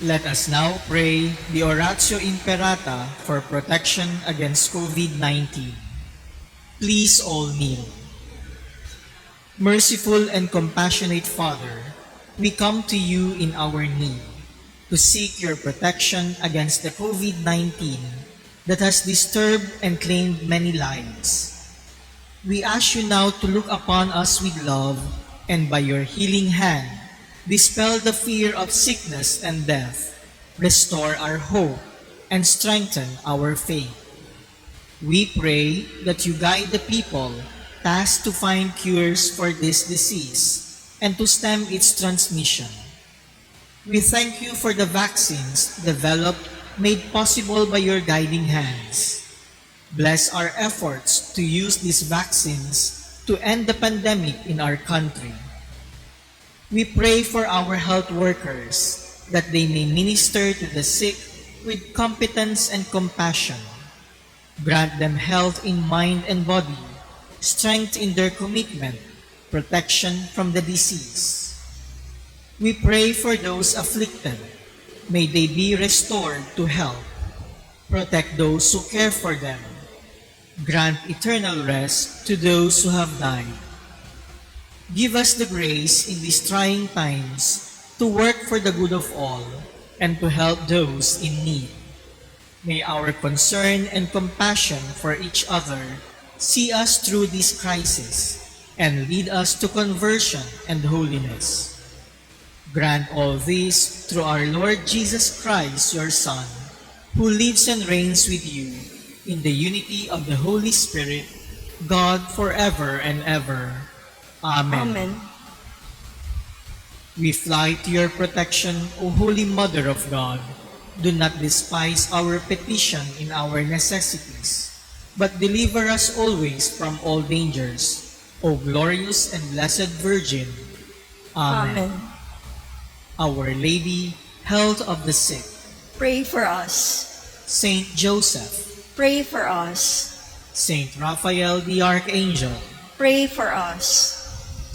Let us now pray the Oratio Imperata for protection against COVID-19. Please all kneel. Merciful and compassionate Father, we come to you in our need to seek your protection against the COVID-19 that has disturbed and claimed many lives. We ask you now to look upon us with love and by your healing hand, dispel the fear of sickness and death, restore our hope, and strengthen our faith. We pray that you guide the people tasked to find cures for this disease and to stem its transmission. We thank you for the vaccines developed, made possible by your guiding hands. Bless our efforts to use these vaccines to end the pandemic in our country. We pray for our health workers that they may minister to the sick with competence and compassion. Grant them health in mind and body, strength in their commitment, protection from the disease. We pray for those afflicted. May they be restored to health. Protect those who care for them. Grant eternal rest to those who have died. Give us the grace in these trying times to work for the good of all and to help those in need. May our concern and compassion for each other see us through this crisis and lead us to conversion and holiness. Grant all this through our Lord Jesus Christ, your Son, who lives and reigns with you in the unity of the Holy Spirit, God forever and ever. Amen. Amen. We fly to your protection, O Holy Mother of God. Do not despise our petition in our necessities, but deliver us always from all dangers, O glorious and blessed Virgin. Amen. Amen. Our Lady, health of the sick. Pray for us. Saint Joseph. Pray for us. Saint Raphael the Archangel. Pray for us.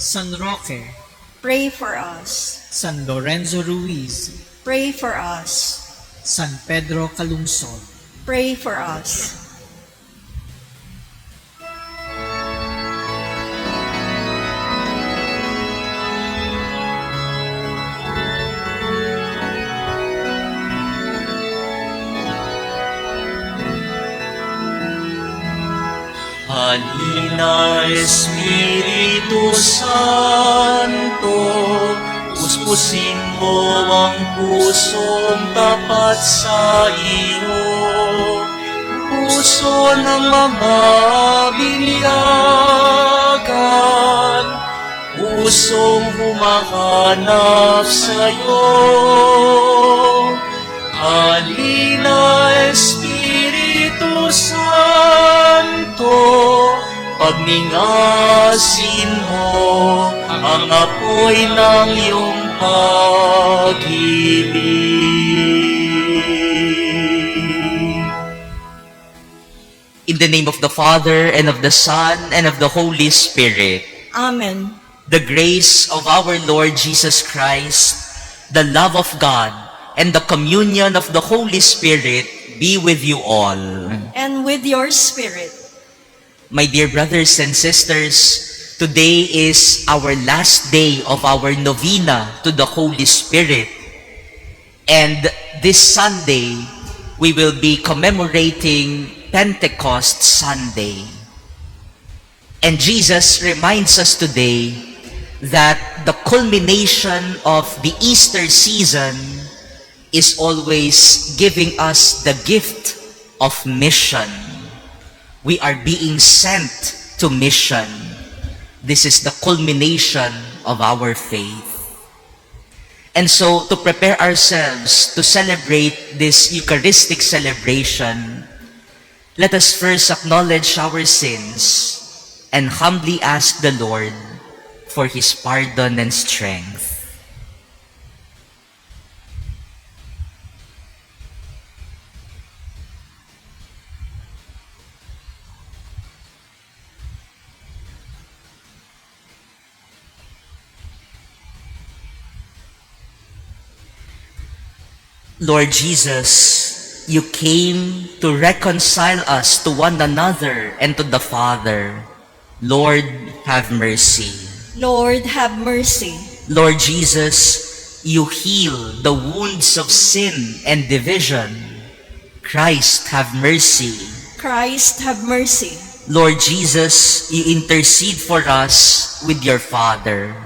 San Roque. Pray for us. San Lorenzo Ruiz. Pray for us. San Pedro Calungsod. Pray for us. Halina Espiritu Santo, puspusin mo ang pusong tapat sa iyo, puso ng mga binyagan, pusong humahanap sa iyo. Halina Espiritu Santo, pagningasin mo ang apoy ng iyong pag-ibig. In the name of the Father, and of the Son, and of the Holy Spirit, Amen. the grace of our Lord Jesus Christ, the love of God, and the communion of the Holy Spirit be with you all. And with your spirit. My dear brothers and sisters, today is our last day of our novena to the Holy Spirit. And this Sunday, we will be commemorating Pentecost Sunday. And Jesus reminds us today that the culmination of the Easter season is always giving us the gift of mission. We are being sent to mission. This is the culmination of our faith. And so, to prepare ourselves to celebrate this Eucharistic celebration, let us first acknowledge our sins and humbly ask the Lord for His pardon and strength. Lord Jesus, you came to reconcile us to one another and to the Father. Lord, have mercy. Lord, have mercy. Lord Jesus, you heal the wounds of sin and division. Christ, have mercy. Christ, have mercy. Lord Jesus, you intercede for us with your Father.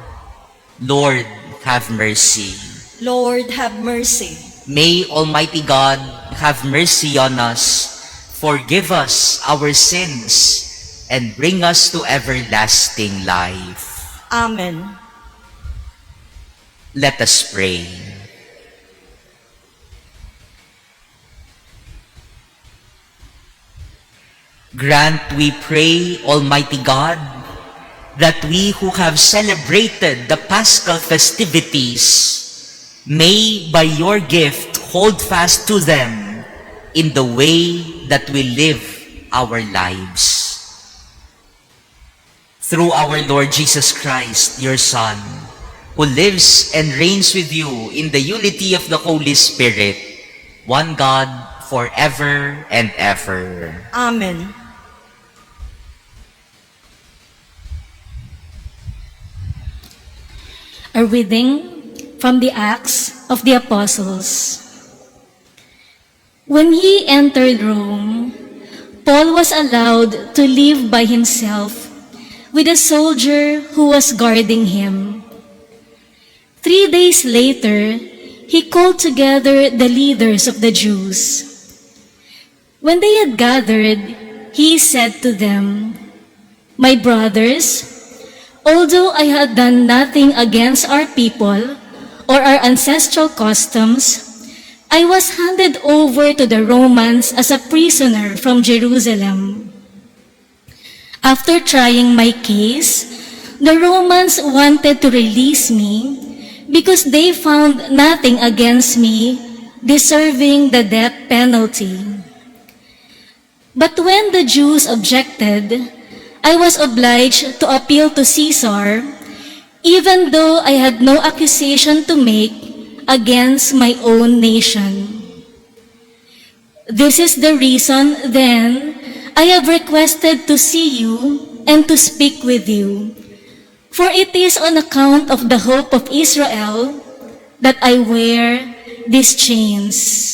Lord, have mercy. Lord, have mercy. May Almighty God have mercy on us, forgive us our sins, and bring us to everlasting life. Amen. Let us pray. Grant, we pray, Almighty God, that we who have celebrated the Paschal festivities may, by your gift, hold fast to them in the way that we live our lives. Through our Lord Jesus Christ, your Son, who lives and reigns with you in the unity of the Holy Spirit, one God, forever and ever. Amen. A reading from the Acts of the Apostles. When he entered Rome, Paul was allowed to live by himself with a soldier who was guarding him. 3 days later, he called together the leaders of the Jews. When they had gathered, he said to them, "My brothers, although I had done nothing against our people or our ancestral customs, I was handed over to the Romans as a prisoner from Jerusalem. After trying my case, the Romans wanted to release me because they found nothing against me deserving the death penalty. But when the Jews objected, I was obliged to appeal to Caesar, even though I had no accusation to make against my own nation. This is the reason, then, I have requested to see you and to speak with you, for it is on account of the hope of Israel that I wear these chains."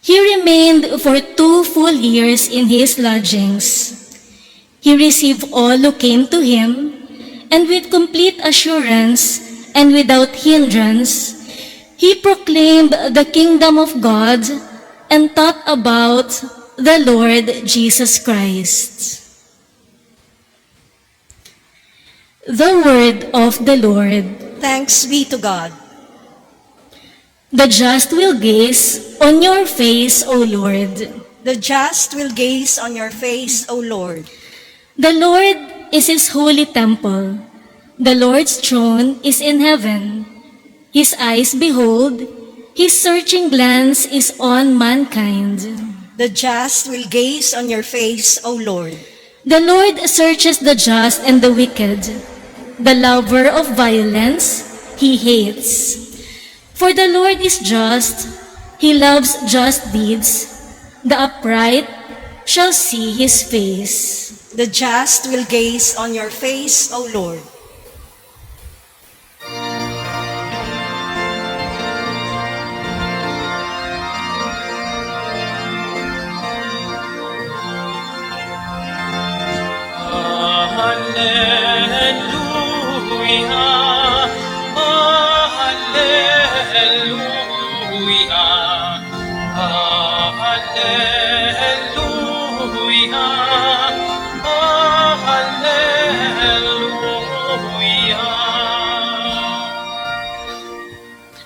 He remained for 2 full years in his lodgings. He received all who came to him, and with complete assurance and without hindrance, he proclaimed the kingdom of God and taught about the Lord Jesus Christ. The word of the Lord. Thanks be to God. The just will gaze on your face, O Lord. The just will gaze on your face, O Lord. The Lord is his holy temple. The Lord's throne is in heaven. His eyes behold, his searching glance is on mankind. The just will gaze on your face, O Lord. The Lord searches the just and the wicked. The lover of violence he hates. For the Lord is just, he loves just deeds. The upright shall see his face. The just will gaze on your face, O Lord.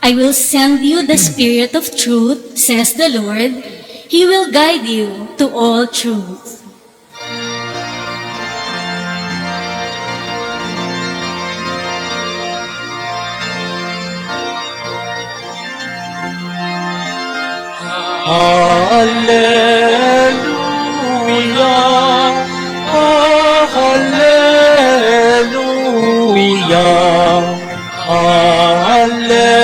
I will send you the Spirit of truth, says the Lord. He will guide you to all truth. Hallelujah, hallelujah, hallelujah.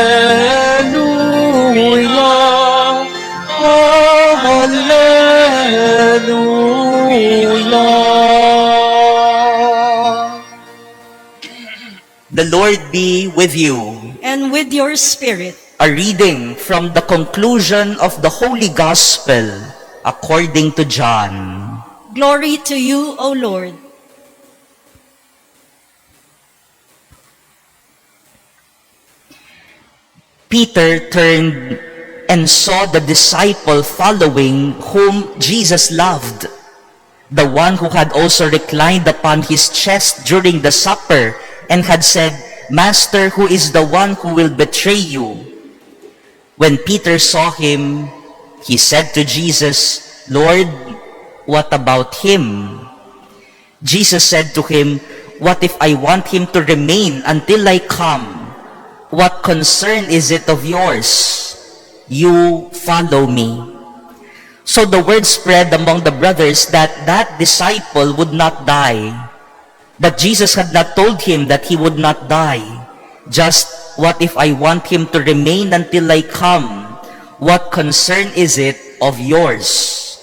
The Lord be with you. and with your spirit. A reading from the conclusion of the Holy Gospel according to John. Glory to you, O Lord. Peter turned and saw the disciple following whom Jesus loved, the one who had also reclined upon his chest during the supper and had said, Master, who is the one who will betray you? When Peter saw him, he said to Jesus, Lord, what about him? Jesus said to him, What if I want him to remain until I come? What concern is it of yours? You follow me. So the word spread among the brothers that that disciple would not die. But Jesus had not told him that he would not die. Just, what if I want him to remain until I come? What concern is it of yours?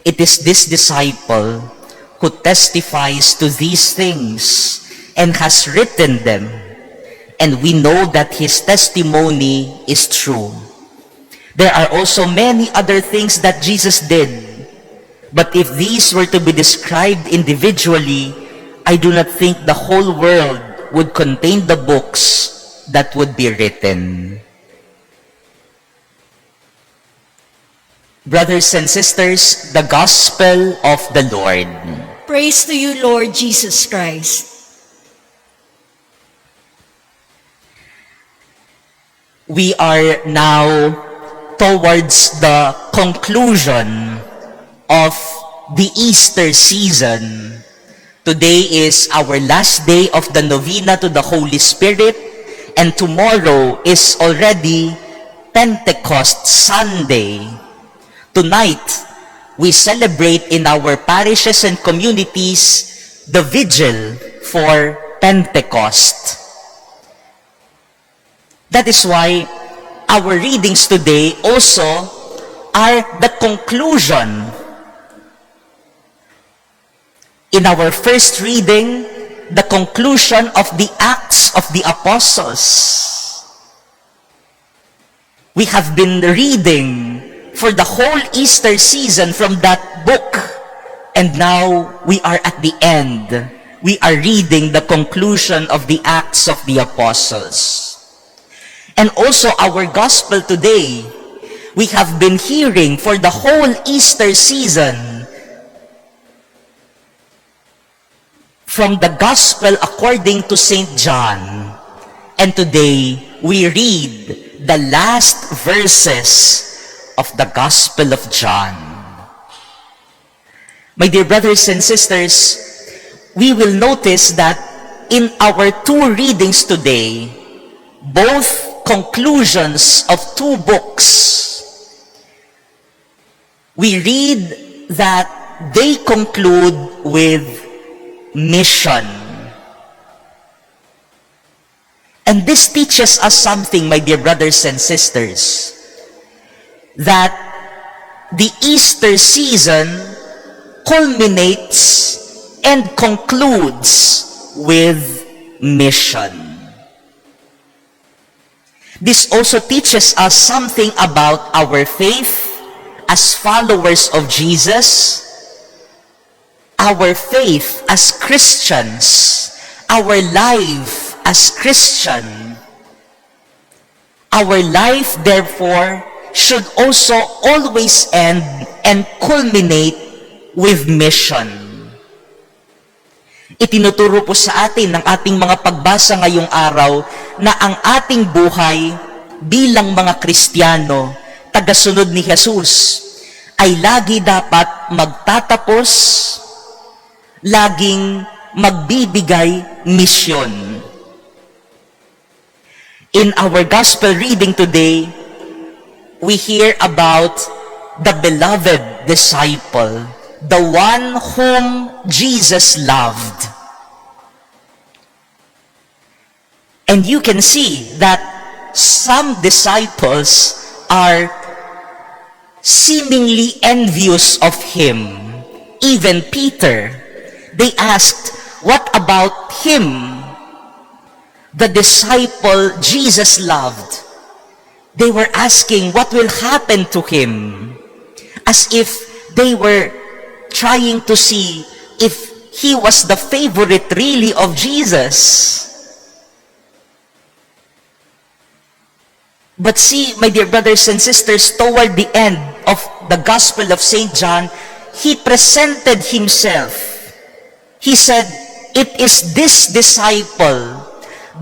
It is this disciple who testifies to these things and has written them. And we know that his testimony is true. There are also many other things that Jesus did. But if these were to be described individually, I do not think the whole world would contain the books that would be written. Brothers and sisters, the Gospel of the Lord. Praise to you, Lord Jesus Christ. We are now towards the conclusion of the Easter season. Today is our last day of the novena to the Holy Spirit, and tomorrow is already Pentecost Sunday. Tonight, we celebrate in our parishes and communities the vigil for Pentecost. That is why our readings today also are the conclusion. In our first reading, the conclusion of the Acts of the Apostles. We have been reading for the whole Easter season from that book, and now we are at the end. We are reading the conclusion of the Acts of the Apostles. And also our gospel today, we have been hearing for the whole Easter season from the gospel according to St. John. And today, we read the last verses of the Gospel of John. My dear brothers and sisters, we will notice that in our two readings today, both conclusions of two books, we read that they conclude with mission. And this teaches us something, my dear brothers and sisters, that the Easter season culminates and concludes with mission. This also teaches us something about our faith as followers of Jesus, our faith as Christians, our life as Christian. Our life, therefore, should also always end and culminate with mission. Itinuturo po sa atin ng ating mga pagbasa ngayong araw na ang ating buhay bilang mga Kristiyano, tagasunod ni Jesus, ay lagi dapat magtatapos, laging magbibigay misyon. In our gospel reading today, we hear about the beloved disciple, the one whom Jesus loved. And you can see that some disciples are seemingly envious of him. Even Peter, they asked, what about him? the disciple Jesus loved, they were asking what will happen to him, as if they were trying to see if he was the favorite really of Jesus. But see, my dear brothers and sisters, toward the end of the Gospel of St. John, he presented himself. He said, "It is this disciple,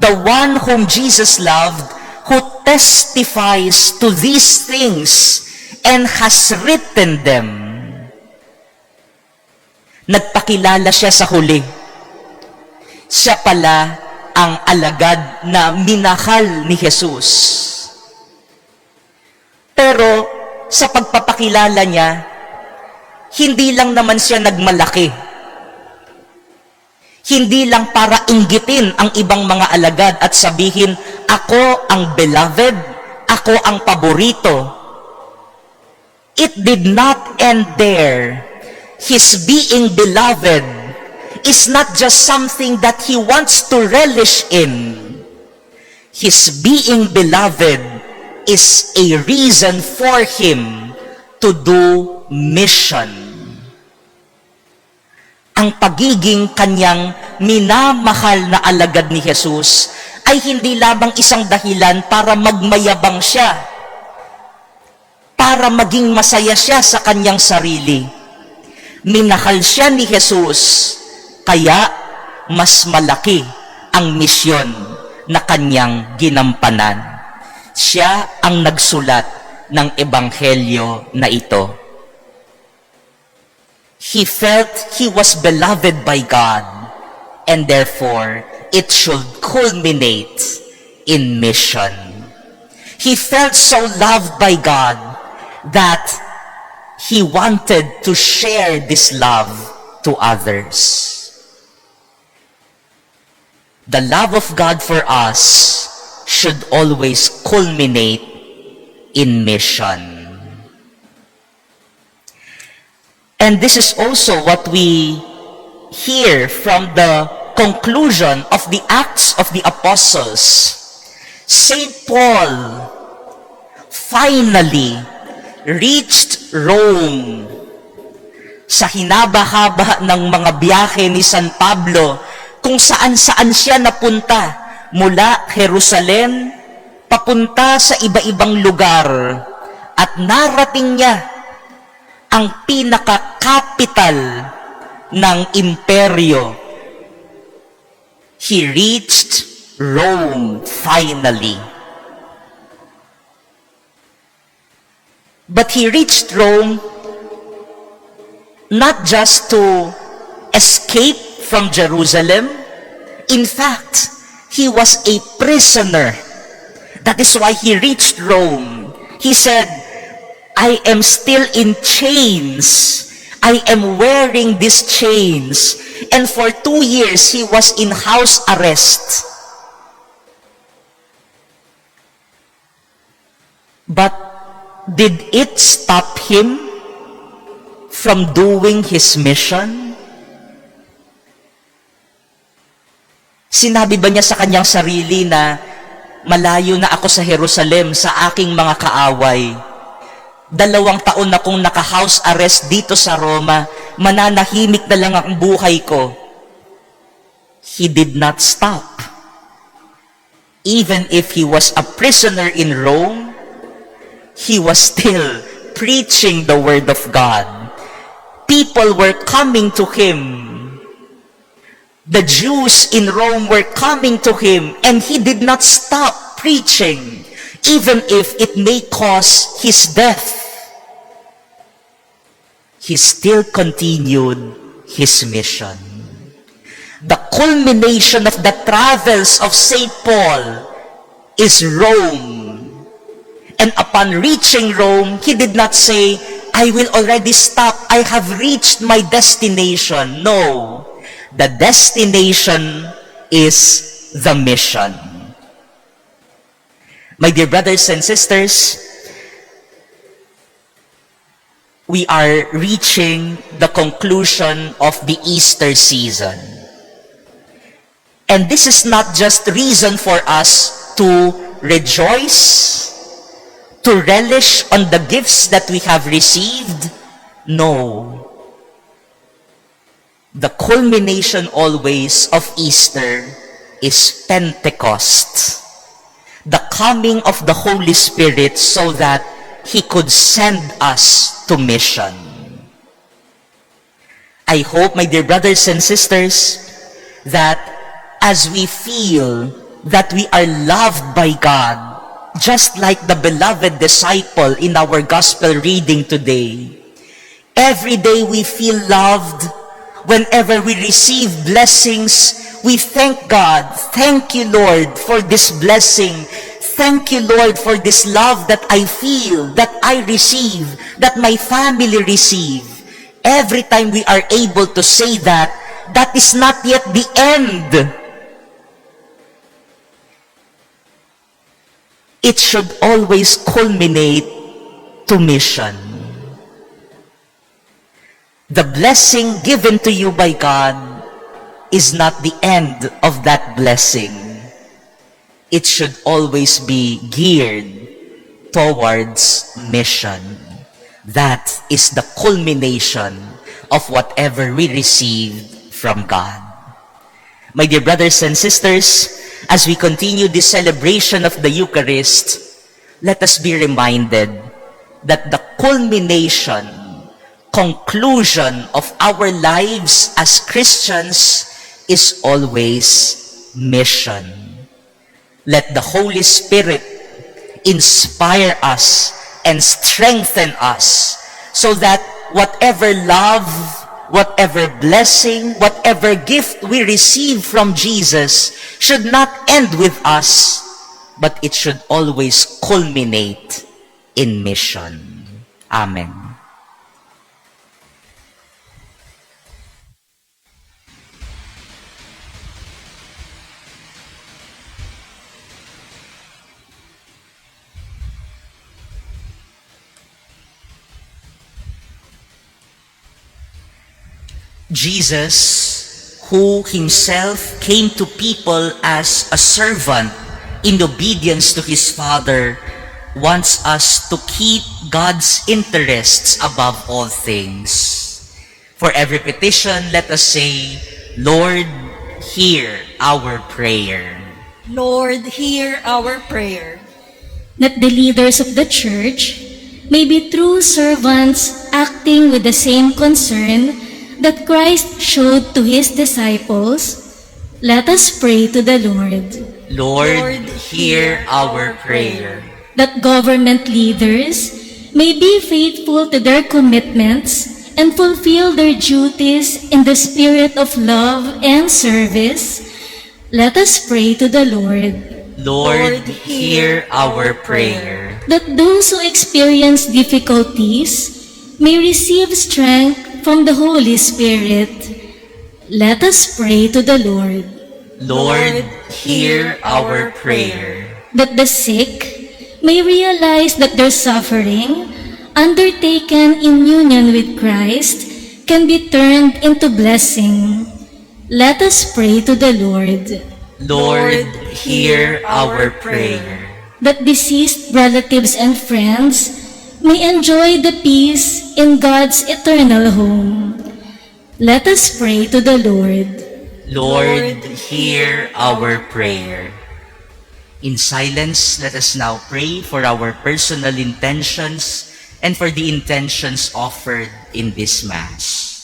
the one whom Jesus loved, who testifies to these things and has written them." Nagpakilala siya sa huli. Siya pala ang alagad na minahal ni Jesus. Pero sa pagpapakilala niya, hindi lang naman siya nagmalaki. Hindi lang para inggitin ang ibang mga alagad at sabihin, "Ako ang beloved, ako ang paborito." It did not end there. His being beloved is not just something that he wants to relish in. His being beloved is a reason for him to do mission. Ang pagiging kanyang minamahal na alagad ni Jesus ay hindi lamang isang dahilan para magmayabang siya, para maging masaya siya sa kanyang sarili. Minahal siya ni Jesus, kaya mas malaki ang misyon na kanyang ginampanan. Siya ang nagsulat ng ebanghelyo na ito. He felt he was beloved by God, and therefore it should culminate in mission. He felt so loved by God that he wanted to share this love to others. The love of God for us should always culminate in mission. And this is also what we hear from the conclusion of the Acts of the Apostles. St. Paul finally reached Rome. Sa hinaba-haba ng mga biyahe ni San Pablo, kung saan-saan siya napunta, mula Jerusalem, papunta sa iba-ibang lugar, at narating niya ang pinaka-capital ng imperyo. He reached Rome finally. But he reached Rome not just to escape from Jerusalem. In fact, he was a prisoner. That is why he reached Rome. He said, "I am still in chains. I am wearing these chains." And for 2 years, he was in house arrest. But did it stop him from doing his mission? Sinabi ba niya sa kanyang sarili na, "Malayo na ako sa Jerusalem sa aking mga kaaway. 2 taon na kong naka-house arrest dito sa Roma, mananahimik na lang ang buhay ko." He did not stop. Even if he was a prisoner in Rome, he was still preaching the word of God. People were coming to him. The Jews in Rome were coming to him, and he did not stop preaching, even if it may cause his death. He still continued his mission. The culmination of the travels of St. Paul is Rome. And upon reaching Rome, he did not say, "I will already stop. I have reached my destination." No. The destination is the mission. My dear brothers and sisters, we are reaching the conclusion of the Easter season. And this is not just reason for us to rejoice, to relish on the gifts that we have received. No. The culmination always of Easter is Pentecost, the coming of the Holy Spirit so that He could send us to mission. I hope, my dear brothers and sisters, that as we feel that we are loved by God, just like the beloved disciple in our gospel reading today, every day we feel loved. Whenever we receive blessings, we thank God. Thank you, Lord, for this blessing. Thank you, Lord, for this love that I feel, that I receive, that my family receive. Every time we are able to say that, that is not yet the end. It should always culminate to mission. The blessing given to you by God is not the end of that blessing. It should always be geared towards mission. That is the culmination of whatever we received from God. My dear brothers and sisters, as we continue this celebration of the Eucharist, let us be reminded that the culmination, conclusion of our lives as Christians is always mission. Let the Holy Spirit inspire us and strengthen us so that whatever love, whatever blessing, whatever gift we receive from Jesus should not end with us, but it should always culminate in mission. Amen. Jesus, who himself came to people as a servant in obedience to his Father, wants us to keep God's interests above all things. For every petition, let us say, Lord, hear our prayer. Lord, hear our prayer. That the leaders of the Church may be true servants acting with the same concern that Christ showed to his disciples. Let us pray to the Lord. Lord, hear our prayer. That government leaders may be faithful to their commitments and fulfill their duties in the spirit of love and service. Let us pray to the Lord. Lord, hear our prayer. That those who experience difficulties may receive strength from the Holy Spirit. Let us pray to the Lord. Lord, hear our prayer. That the sick may realize that their suffering, undertaken in union with Christ, can be turned into blessing. Let us pray to the Lord. Lord, hear our prayer. That deceased relatives and friends may enjoy the peace in God's eternal home. Let us pray to the Lord. Lord, hear our prayer. In silence, let us now pray for our personal intentions and for the intentions offered in this Mass.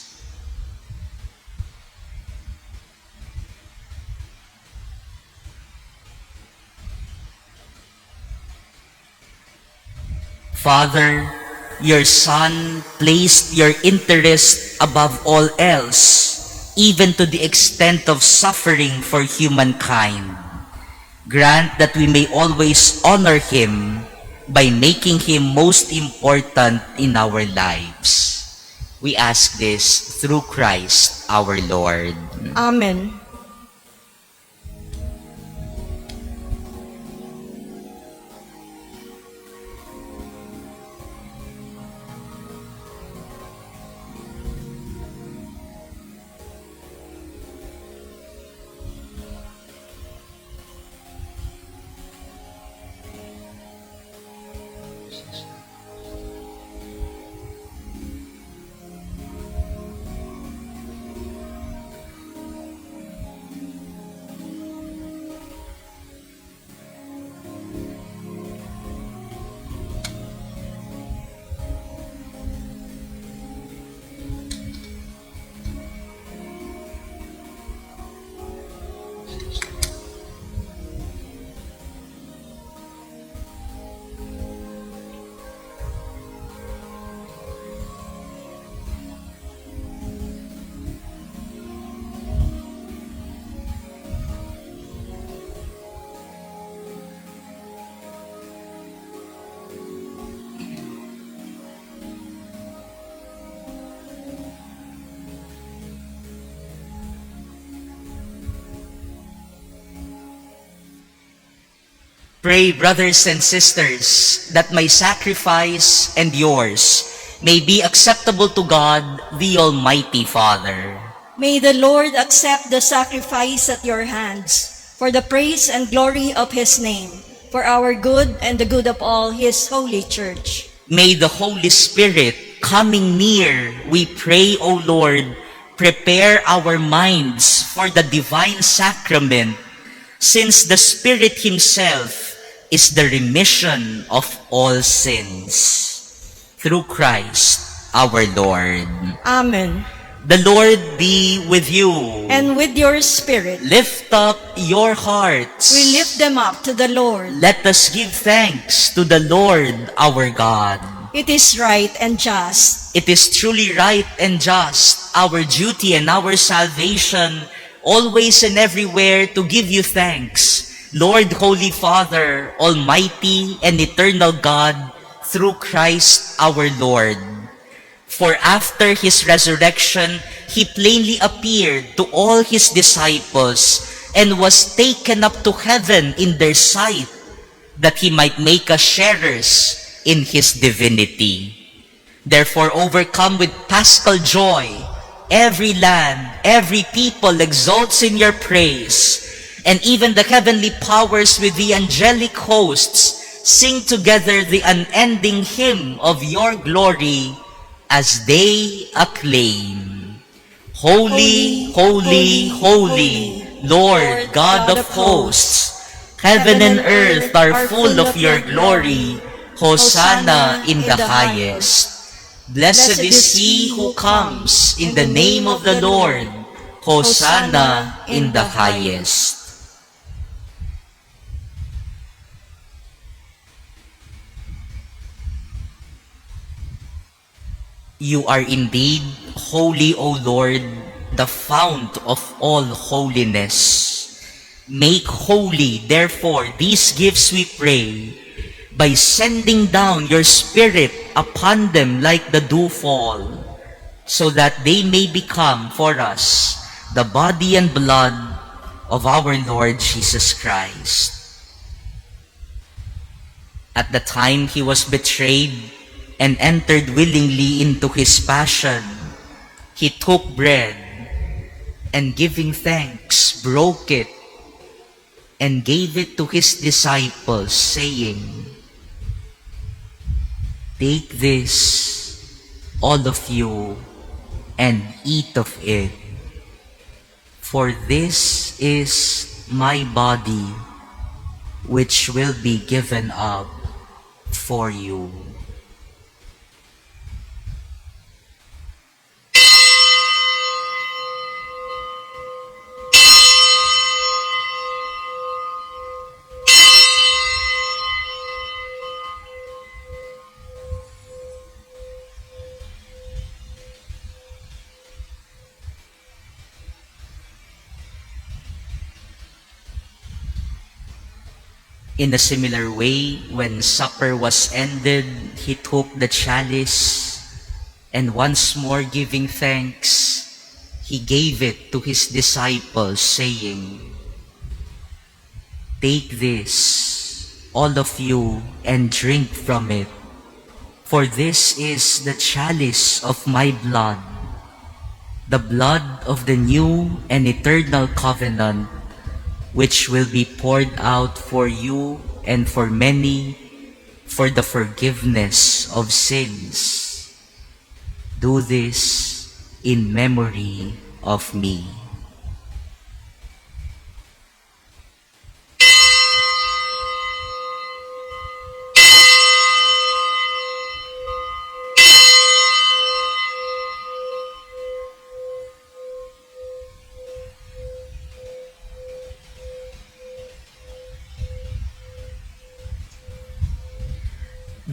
Father, your Son placed your interest above all else, even to the extent of suffering for humankind. Grant that we may always honor him by making him most important in our lives. We ask this through Christ our Lord. Amen. Pray, brothers and sisters, that my sacrifice and yours may be acceptable to God, the Almighty Father. May the Lord accept the sacrifice at your hands for the praise and glory of his name, for our good and the good of all his holy church. May the Holy Spirit, coming near, we pray, O Lord, prepare our minds for the divine sacrament, since the Spirit himself is the remission of all sins. Through Christ our Lord. Amen. The Lord be with you. And with your spirit, Lift up your hearts. we lift them up to the Lord. Let us give thanks to the Lord our God. It is right and just. It is truly right and just, our duty and our salvation, always and everywhere to give you thanks, Lord, Holy Father, Almighty and Eternal God, through Christ our Lord. For after his resurrection, he plainly appeared to all his disciples and was taken up to heaven in their sight, that he might make us sharers in his divinity. Therefore, overcome with paschal joy, every land, every people exalts in your praise, and even the heavenly powers with the angelic hosts sing together the unending hymn of your glory as they acclaim. Holy, holy, holy, Lord God of hosts, heaven and earth are full of your glory. Hosanna in the highest. Blessed is he who comes in the name of the Lord. Hosanna in the highest. You are indeed holy, O Lord, the fount of all holiness. Make holy, therefore, these gifts, we pray, by sending down your Spirit upon them like the dewfall, so that they may become for us the body and blood of our Lord Jesus Christ. At the time he was betrayed and entered willingly into his passion, he took bread and, giving thanks, broke it and gave it to his disciples, saying, "Take this, all of you, and eat of it, for this is my body, which will be given up for you." In a similar way, when supper was ended, he took the chalice, and once more giving thanks, he gave it to his disciples, saying, "Take this, all of you, and drink from it, for this is the chalice of my blood, the blood of the new and eternal covenant, which will be poured out for you and for many for the forgiveness of sins. Do this in memory of me."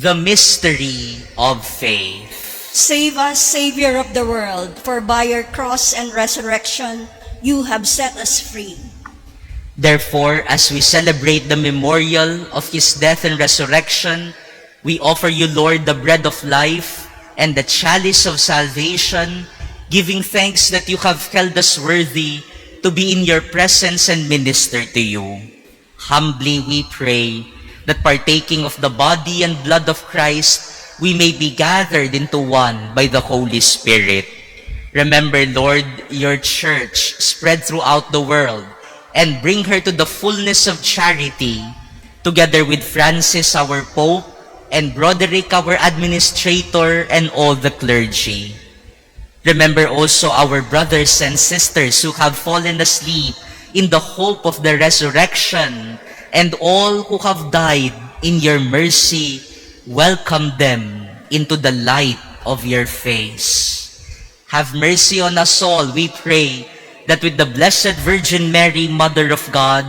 The mystery of faith. Save us, Savior of the world, for by your cross and resurrection, you have set us free. Therefore, as we celebrate the memorial of his death and resurrection, we offer you, Lord, the bread of life and the chalice of salvation, giving thanks that you have held us worthy to be in your presence and minister to you. Humbly we pray that partaking of the body and blood of Christ, we may be gathered into one by the Holy Spirit. Remember, Lord, your church spread throughout the world and bring her to the fullness of charity, together with Francis, our Pope, and Broderick, our administrator, and all the clergy. Remember also our brothers and sisters who have fallen asleep in the hope of the resurrection, and all who have died in your mercy. Welcome them into the light of your face. Have mercy on us all, we pray, that with the Blessed Virgin Mary, Mother of God,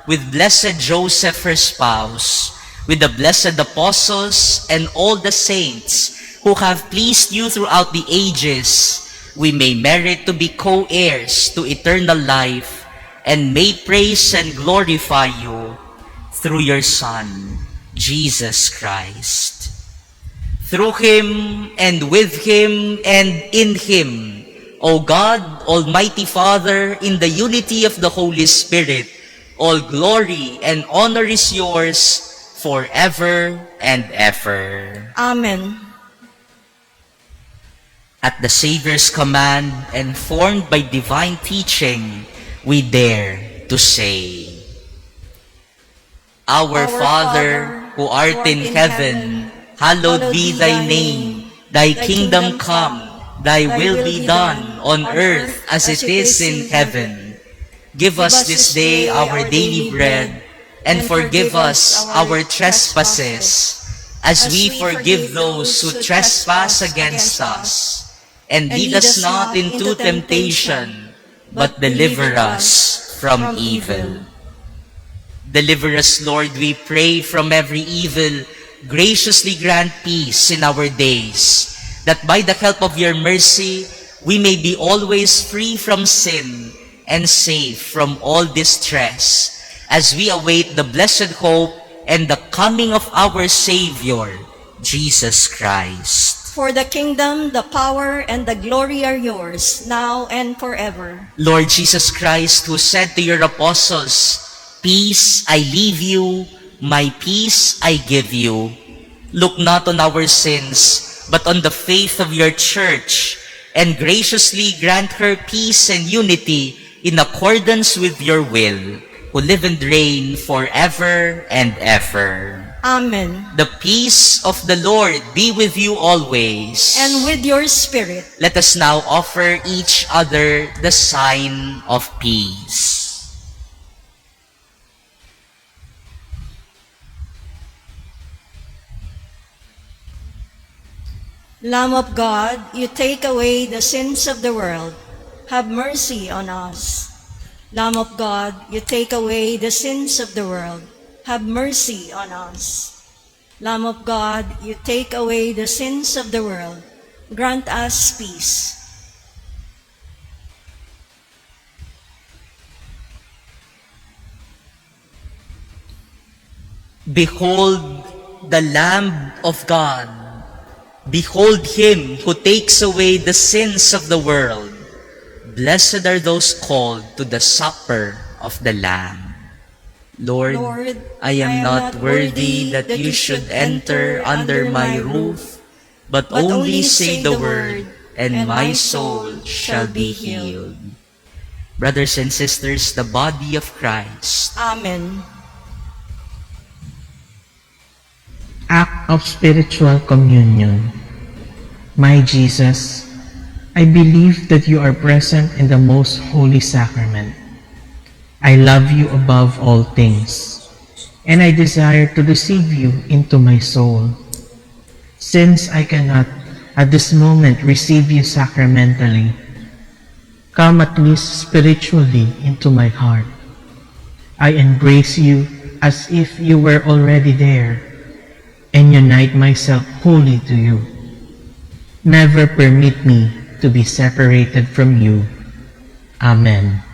with Blessed Joseph, her spouse, with the blessed apostles and all the saints who have pleased you throughout the ages, we may merit to be co-heirs to eternal life, and may praise and glorify you through your Son, Jesus Christ. Through him, and with him, and in him, O God, Almighty Father, in the unity of the Holy Spirit, all glory and honor is yours forever and ever. Amen. At the Savior's command and formed by divine teaching, we dare to say, Our Father, who art in heaven, hallowed be thy name. Thy kingdom come, thy will be done on earth as it is in heaven. Give us this day our daily bread, and forgive us our trespasses, as we forgive those who trespass against us. And lead us not into temptation, but deliver us from evil. Deliver us, Lord, we pray, from every evil. Graciously grant peace in our days, that by the help of your mercy, we may be always free from sin and safe from all distress, as we await the blessed hope and the coming of our Savior, Jesus Christ. For the kingdom, the power, and the glory are yours, now and forever. Lord Jesus Christ, who said to your apostles, Peace I leave you, my peace I give you. Look not on our sins, but on the faith of your church, and graciously grant her peace and unity in accordance with your will, who live and reign forever and ever. Amen. The peace of the Lord be with you always. And with your spirit. Let us now offer each other the sign of peace. Lamb of God, you take away the sins of the world. Have mercy on us. Lamb of God, you take away the sins of the world. Have mercy on us. Lamb of God, you take away the sins of the world. Grant us peace. Behold the Lamb of God. Behold him who takes away the sins of the world. Blessed are those called to the supper of the Lamb. Lord, I am not worthy that you should enter under my roof, but only say the word, and my soul shall be healed. Brothers and sisters, the body of Christ. Amen. Act of spiritual communion. My Jesus, I believe that you are present in the most holy sacrament. I love you above all things, and I desire to receive you into my soul. Since I cannot at this moment receive you sacramentally, come at least spiritually into my heart. I embrace you as if you were already there, and unite myself wholly to you. Never permit me to be separated from you. Amen.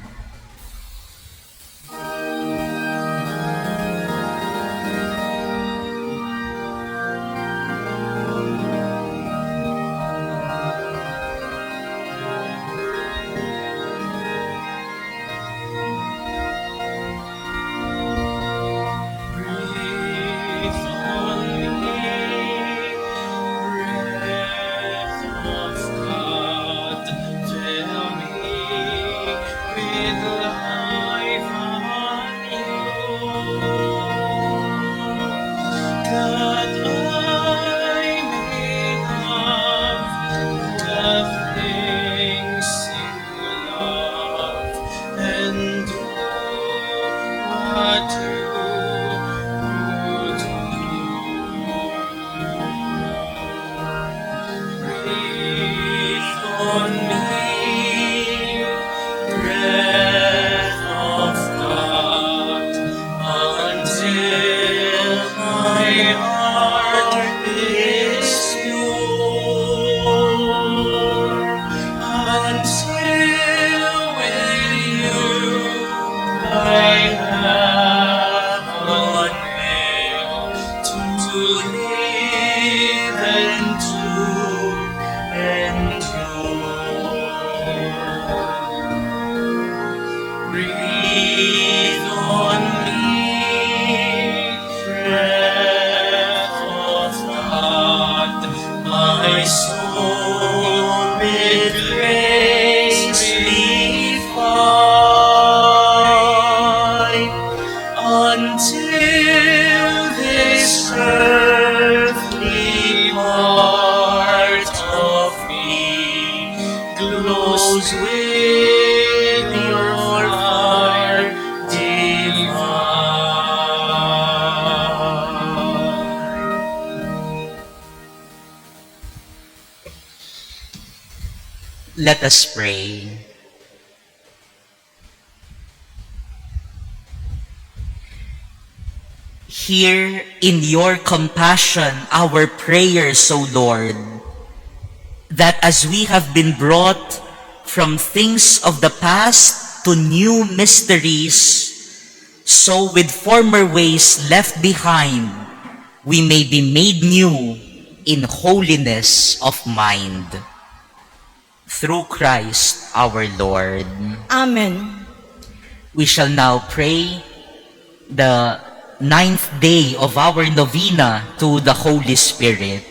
Let us pray. Hear in your compassion our prayers, O Lord, that as we have been brought from things of the past to new mysteries, so with former ways left behind, we may be made new in holiness of mind. Through Christ our Lord. Amen. We shall now pray the 9th day of our novena to the Holy Spirit.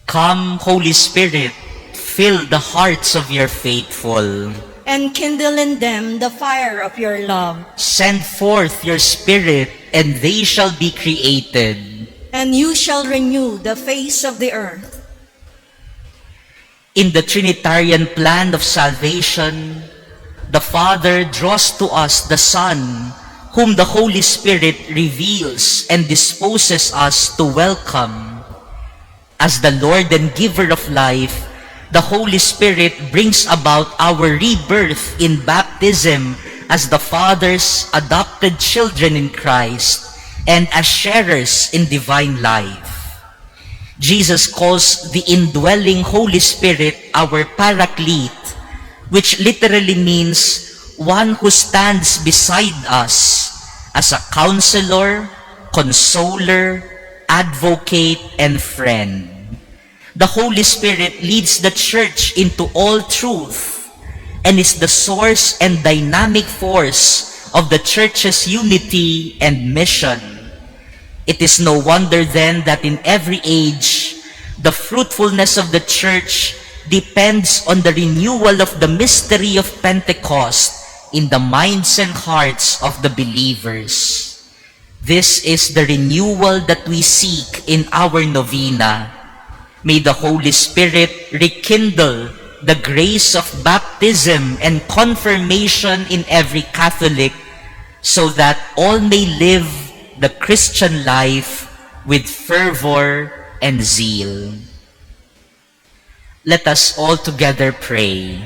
Come, Holy Spirit, fill the hearts of your faithful. And kindle in them the fire of your love. Send forth your Spirit, and they shall be created. And you shall renew the face of the earth. In the Trinitarian plan of salvation, the Father draws to us the Son, whom the Holy Spirit reveals and disposes us to welcome. As the Lord and giver of life, the Holy Spirit brings about our rebirth in baptism as the Father's adopted children in Christ and as sharers in divine life. Jesus calls the indwelling Holy Spirit our Paraclete, which literally means one who stands beside us as a counselor, consoler, advocate, and friend. The Holy Spirit leads the Church into all truth and is the source and dynamic force of the Church's unity and mission. It is no wonder then that in every age, the fruitfulness of the Church depends on the renewal of the mystery of Pentecost in the minds and hearts of the believers. This is the renewal that we seek in our novena. May the Holy Spirit rekindle the grace of baptism and confirmation in every Catholic, so that all may live the Christian life with fervor and zeal. Let us all together pray.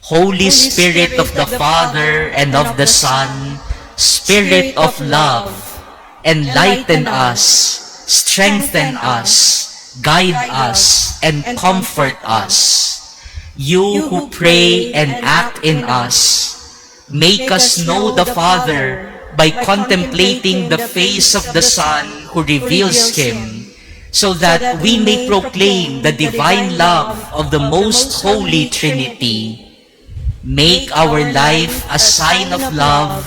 Holy Spirit of the Father and of the Son, Spirit of love, enlighten us, strengthen us, guide us, and comfort us. You who pray and act in us, make us know the Father by contemplating the face of the Son who reveals Him, so that we may proclaim the divine love of the most holy Trinity. Make our life a sign of love.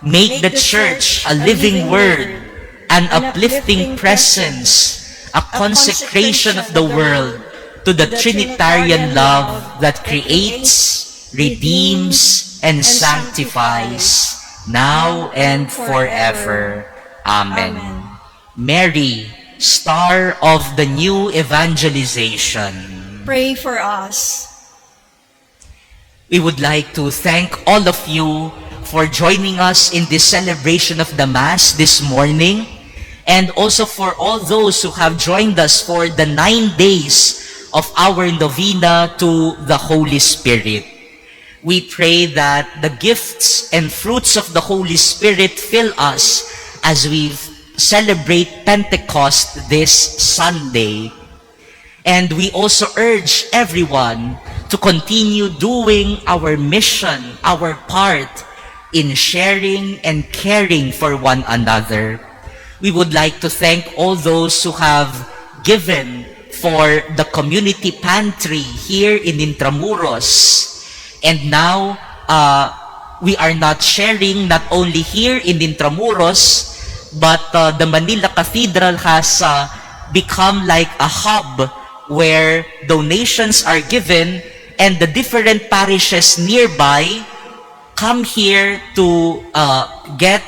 Make the Church a living word, an uplifting presence, a consecration of the world to the Trinitarian love that creates, redeems, and sanctifies, now and forever. Amen. Mary, star of the new evangelization, Pray for us. we would like to thank all of you for joining us in this celebration of the Mass this morning, and also for all those who have joined us for the 9 days of our novena to the Holy Spirit. We pray that the gifts and fruits of the Holy Spirit fill us as we celebrate Pentecost this Sunday. And we also urge everyone to continue doing our mission, our part in sharing and caring for one another. We would like to thank all those who have given for the community pantry here in Intramuros. And now, we are not sharing not only here in Intramuros, but the Manila Cathedral has become like a hub where donations are given, and the different parishes nearby come here to get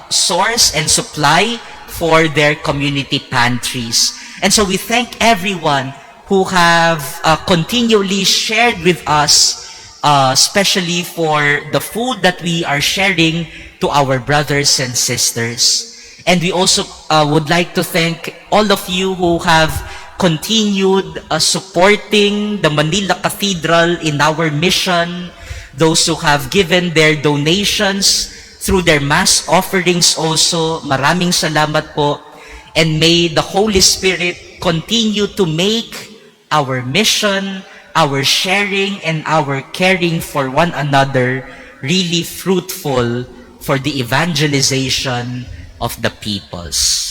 source and supply for their community pantries. And so we thank everyone who have continually shared with us, especially for the food that we are sharing to our brothers and sisters. And we also would like to thank all of you who have continued supporting the Manila Cathedral in our mission, those who have given their donations through their Mass offerings also. Maraming salamat po. And may the Holy Spirit continue to make our mission, our sharing, and our caring for one another really fruitful for the evangelization of the peoples.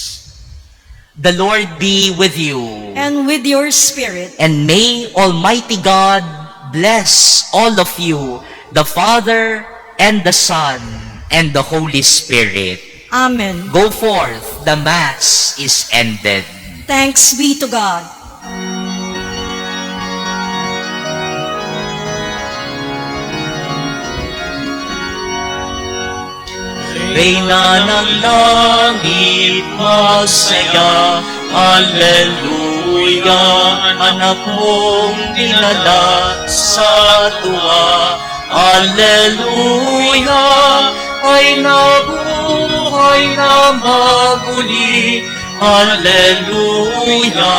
The Lord be with you. And with your spirit. And may Almighty God bless all of you, the Father and the Son and the Holy Spirit. Amen. Go forth, the Mass is ended. Thanks be to God. Reyna ng langit, masaya, Alleluia, anak mong dinala sa tuwa, Alleluia, ay nabuhay na maguli, Alleluia,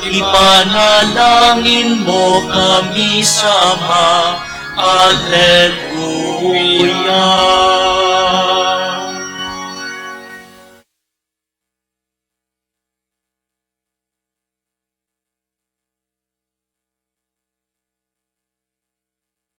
ipanalangin mo kami sama, Alleluia.